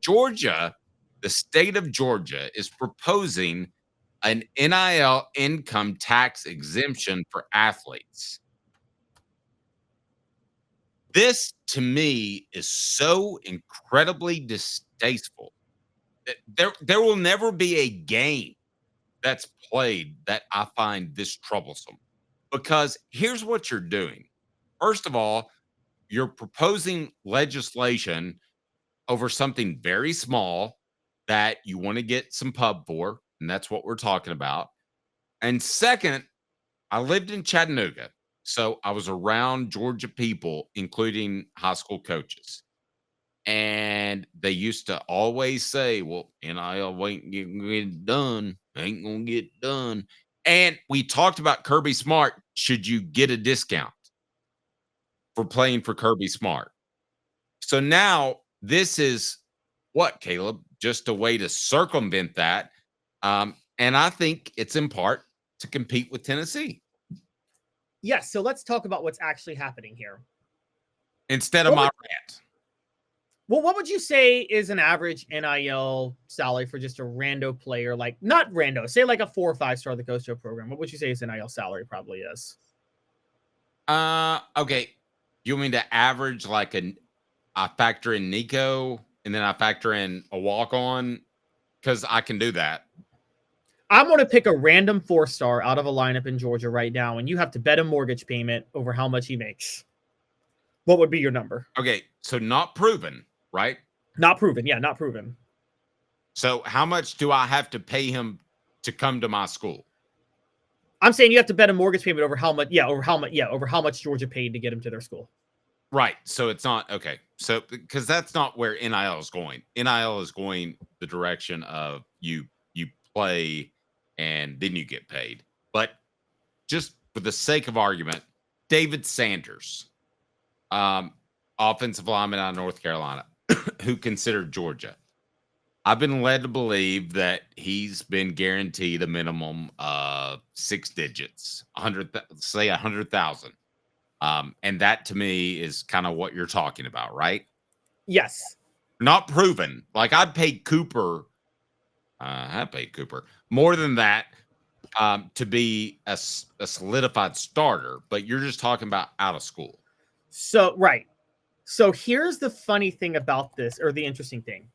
Georgia, the state of Georgia, is proposing an NIL income tax exemption for athletes. This, to me, is so incredibly distasteful that there will never be a game that's played that I find this troublesome. Because here's what you're doing. First of all, you're proposing legislation over something very small that you want to get some pub for, and that's what we're talking about. And second, I lived in Chattanooga, so I was around Georgia people, including high school coaches. And they used to always say, well, NIL ain't gonna get done, ain't gonna get done. And we talked about Kirby Smart. Should you get a discount for playing for Kirby Smart? So now this is what, Caleb? Just a way to circumvent that. And I think it's in part to compete with Tennessee. Yes. So let's talk about what's actually happening here. Instead of my rant. Well, what would you say is an average NIL salary for just a rando player? Like, not rando, say like a 4 or 5 star that goes to a program. What would you say his NIL salary probably is? Okay. You want me to average like I factor in Nico and then I factor in a walk on? Because I can do that. I'm going to pick a random 4 star out of a lineup in Georgia right now, and you have to bet a mortgage payment over how much he makes. What would be your number? Okay. So not proven, right? Not proven. Yeah, not proven. So how much do I have to pay him to come to my school? I'm saying you have to bet a mortgage payment over how much. Yeah, over how much Georgia paid to get him to their school. Right. So it's not okay. So because that's not where NIL is going. NIL is going the direction of you play and then you get paid. But just for the sake of argument, David Sanders, offensive lineman out of North Carolina, who considered Georgia. I've been led to believe that he's been guaranteed a minimum of 6 digits, 100,000. And that to me is kind of what you're talking about, right? Yes. Not proven. Like I paid Cooper more than that to be a solidified starter, but you're just talking about out of school. So, right. So here's the funny thing about this, or the interesting thing.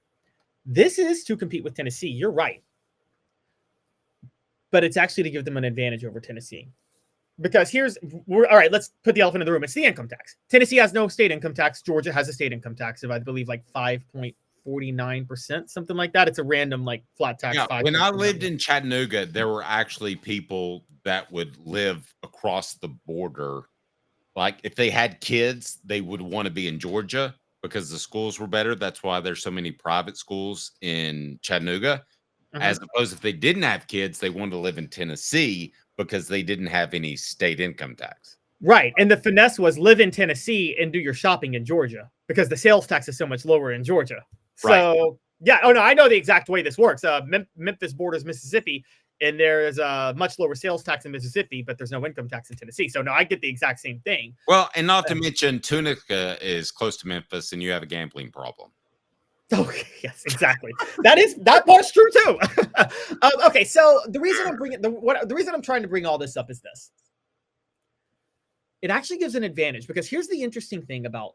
This is to compete with Tennessee. You're right. But it's actually to give them an advantage over Tennessee. Because all right, let's put the elephant in the room. It's the income tax. Tennessee has no state income tax. Georgia has a state income tax of, I believe, like 5.49%, something like that. It's a random, like, flat tax. Yeah, when I lived in Chattanooga, there were actually people that would live across the border. Like, if they had kids, they would want to be in Georgia because the schools were better. That's why there's so many private schools in Chattanooga. As opposed, if they didn't have kids, they wanted to live in Tennessee because they didn't have any state income tax. Right. And the finesse was live in Tennessee and do your shopping in Georgia because the sales tax is so much lower in Georgia. So, right. Yeah. Oh, no, I know the exact way this works. Memphis borders Mississippi, and there is a much lower sales tax in Mississippi, but there's no income tax in Tennessee. So, no, I get the exact same thing. Well, and not to mention, Tunica is close to Memphis, and you have a gambling problem. Oh, yes, exactly. That part's true too. Okay, so the reason I'm trying to bring all this up is this. It actually gives an advantage because here's the interesting thing about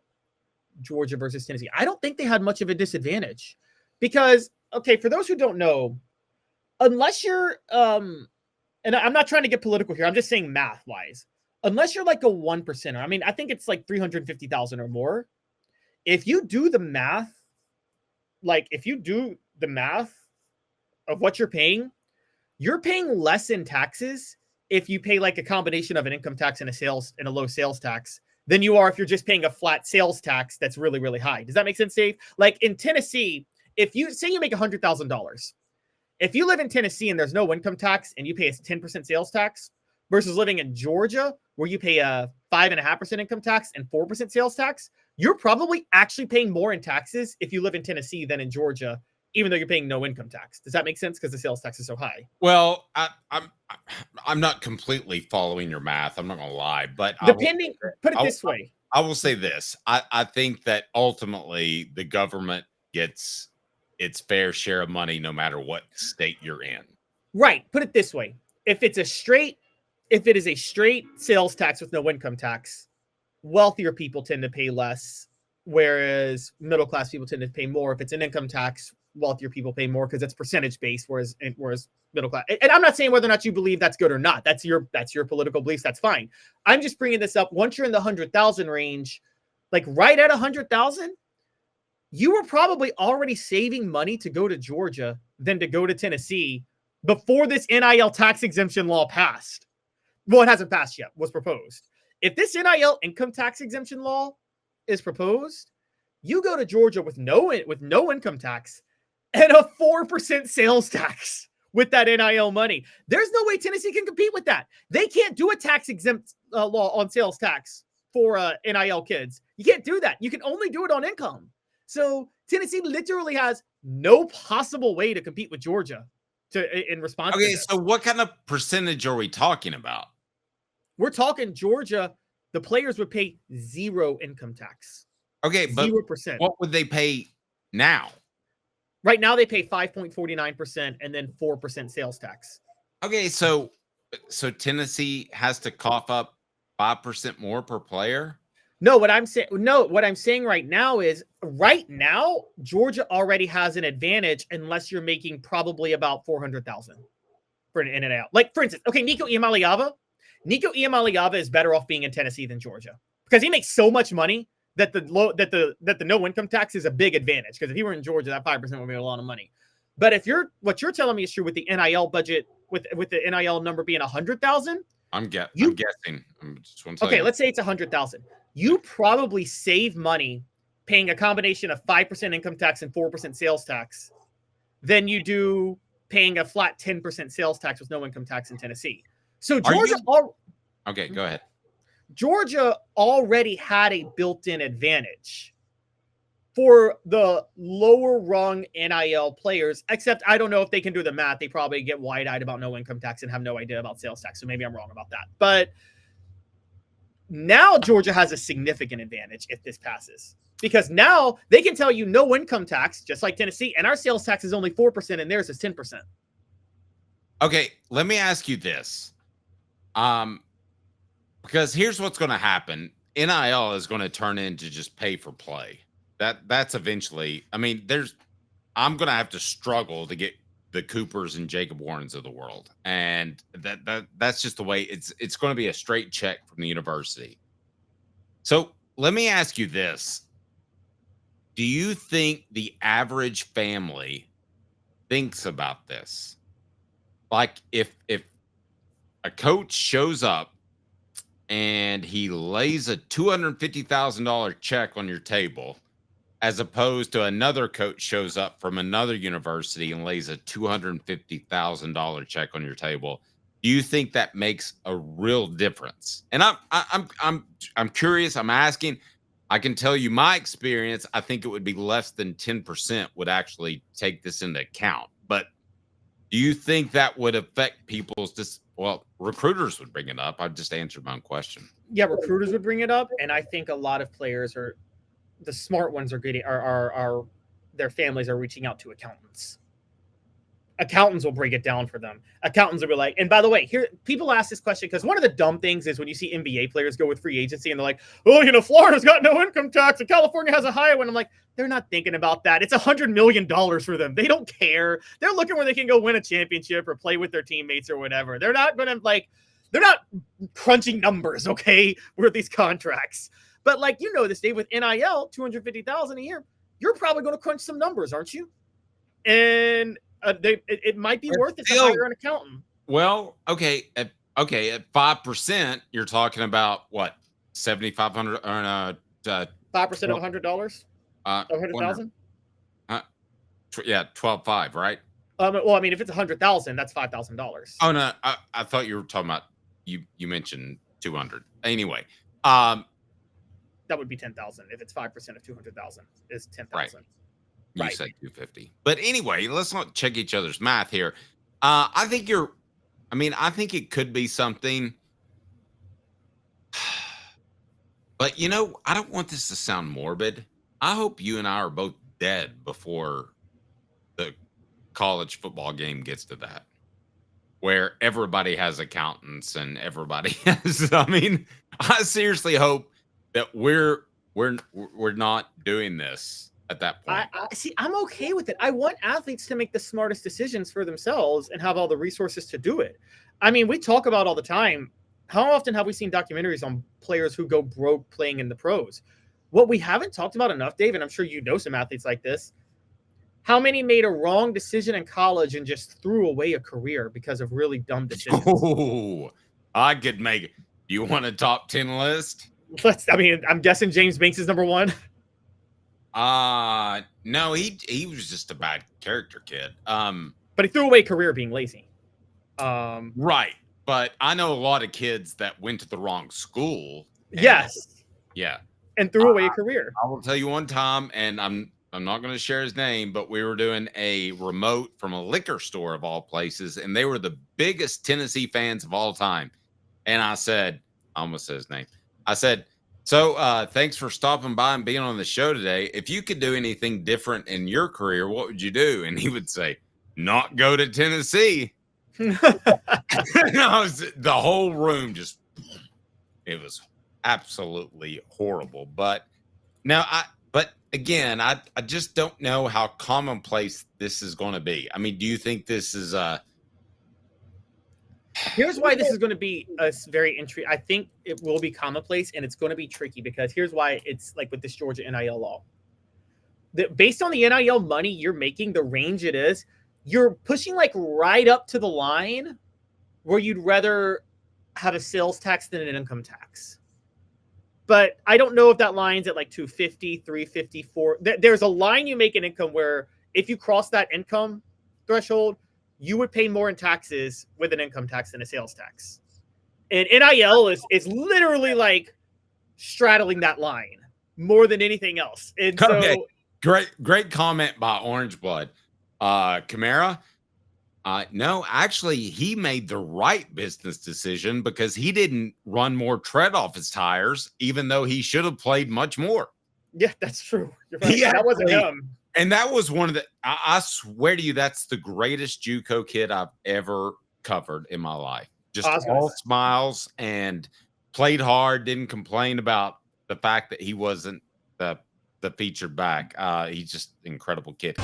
Georgia versus Tennessee. I don't think they had much of a disadvantage because, okay, for those who don't know, unless you're and I'm not trying to get political here, I'm just saying math wise, unless you're like a 1%er, I mean, I think it's like 350,000 or more. If you do the math, of what you're paying less in taxes if you pay like a combination of an income tax and a low sales tax than you are if you're just paying a flat sales tax that's really, really high. Does that make sense, Dave? Like in Tennessee, if you say you make $100,000, if you live in Tennessee and there's no income tax and you pay a 10% sales tax versus living in Georgia where you pay a 5.5% income tax and 4% sales tax, you're probably actually paying more in taxes if you live in Tennessee than in Georgia, even though you're paying no income tax. Does that make sense? Because the sales tax is so high. Well, I'm not completely following your math. I'm not going to lie, but put it this way. I will say this. I think that ultimately the government gets its fair share of money no matter what state you're in. Right. Put it this way. If it is a straight sales tax with no income tax, wealthier people tend to pay less, whereas middle class people tend to pay more. If it's an income tax, wealthier people pay more because it's percentage based, whereas middle class. And I'm not saying whether or not you believe that's good or not. That's your political beliefs. That's fine. I'm just bringing this up. Once you're in the 100,000 range, like right at 100,000, you were probably already saving money to go to Georgia than to go to Tennessee before this NIL tax exemption law passed. Well, it hasn't passed yet, was proposed. If this NIL income tax exemption law is proposed, you go to Georgia with no income tax and a 4% sales tax with that NIL money. There's no way Tennessee can compete with that. They can't do a tax exempt law on sales tax for NIL kids. You can't do that. You can only do it on income. So Tennessee literally has no possible way to compete with Georgia in response to this. So what kind of percentage are we talking about? We're talking Georgia. The players would pay zero income tax. Okay, but 0%. What would they pay now? Right now, they pay 5.49% and then 4% sales tax. Okay, so Tennessee has to cough up 5% more per player? What I'm saying right now is Georgia already has an advantage unless you're making probably about 400,000 for an NIL. Like, for instance, okay, Nico Iamaleava is better off being in Tennessee than Georgia because he makes so much money that the no income tax is a big advantage. Because if he were in Georgia, that 5% would be a lot of money. But if what you're telling me is true with the NIL budget, with the NIL number being 100,000, I'm guessing. Okay, let's say it's 100,000. You probably save money paying a combination of 5% income tax and 4% sales tax than you do paying a flat 10% sales tax with no income tax in Tennessee. So Georgia. Okay, go ahead. Georgia already had a built-in advantage for the lower rung NIL players, except I don't know if they can do the math. They probably get wide-eyed about no income tax and have no idea about sales tax. So maybe I'm wrong about that. But now Georgia has a significant advantage if this passes, because now they can tell you no income tax, just like Tennessee, and our sales tax is only 4% and theirs is 10%. Okay, let me ask you this. Because here's what's going to happen. NIL is going to turn into just pay for play. That's eventually, I mean, I'm going to have to struggle to get the Coopers and Jacob Warrens of the world. And that's just the way it's going to be a straight check from the university. So let me ask you this. Do you think the average family thinks about this? Like if a coach shows up and he lays a $250,000 check on your table, as opposed to another coach shows up from another university and lays a $250,000 check on your table, do you think that makes a real difference? And I'm curious. I'm asking. I can tell you my experience. I think it would be less than 10% would actually take this into account. But do you think that would affect people's recruiters would bring it up. I just answered my own question. Yeah, recruiters would bring it up, and I think a lot of players the smart ones are their families are reaching out to accountants. Accountants will break it down for them. Accountants will be like, and by the way, here people ask this question because one of the dumb things is when you see NBA players go with free agency and they're like, oh, Florida's got no income tax and California has a higher one. I'm like, they're not thinking about that. It's $100 million for them. They don't care. They're looking where they can go win a championship or play with their teammates or whatever. They're not going to they're not crunching numbers, okay, with these contracts. But this, Dave, with NIL, $250,000 a year, you're probably going to crunch some numbers, aren't you? And it might be worth it to hire an accountant. Well, okay, at 5%, you're talking about what, $7,500 or 5% of $100, $100,000. Yeah, 12.5, right? Well, I mean, if it's 100,000, that's $5,000. Oh no, I thought you were talking about you mentioned 200. Anyway, that would be 10,000 if it's 5% of 200,000 is 10,000. Right. You Right. said 250. But anyway, let's not check each other's math here. I think it could be something. But I don't want this to sound morbid. I hope you and I are both dead before the college football game gets to that, where everybody has accountants and everybody has. I mean, I seriously hope that we're not doing this at that point. I see. I'm okay with it. I want athletes to make the smartest decisions for themselves and have all the resources to do it. I mean, we talk about all the time. How often have we seen documentaries on players who go broke playing in the pros? What we haven't talked about enough, Dave, and I'm sure you know some athletes like this. How many made a wrong decision in college and just threw away a career because of really dumb decisions? Oh, I could make it. Do you want a top 10 list? I'm guessing James Banks is number one. No, he was just a bad character kid. But he threw away a career being lazy. Right. But I know a lot of kids that went to the wrong school. Yes. Yeah. And threw away a career. I will tell you one time, and I'm not going to share his name, but we were doing a remote from a liquor store of all places, and they were the biggest Tennessee fans of all time. And I said, I almost said his name. I said, so thanks for stopping by and being on the show today. If you could do anything different in your career, what would you do? And he would say, not go to Tennessee. The whole room just, it was absolutely horrible. But now but again, I just don't know how commonplace this is going to be. I mean, do you think this is Here's why this is going to be a very intriguing. I think it will be commonplace, and it's going to be tricky because here's why it's like with this Georgia NIL law. Based on the NIL money you're making, the range it is, you're pushing like right up to the line where you'd rather have a sales tax than an income tax. But I don't know if that line's at like 250, 354. There's a line you make in income where if you cross that income threshold, you would pay more in taxes with an income tax than a sales tax. And NIL is literally like straddling that line more than anything else. And so okay. Great comment by Orange Blood. Camara, no, actually, he made the right business decision because he didn't run more tread off his tires, even though he should have played much more. Yeah, that's true. You're right. That wasn't him. And that was one of the, I swear to you, that's the greatest JUCO kid I've ever covered in my life. Just all smiles and played hard, didn't complain about the fact that he wasn't the featured back. He's just an incredible kid.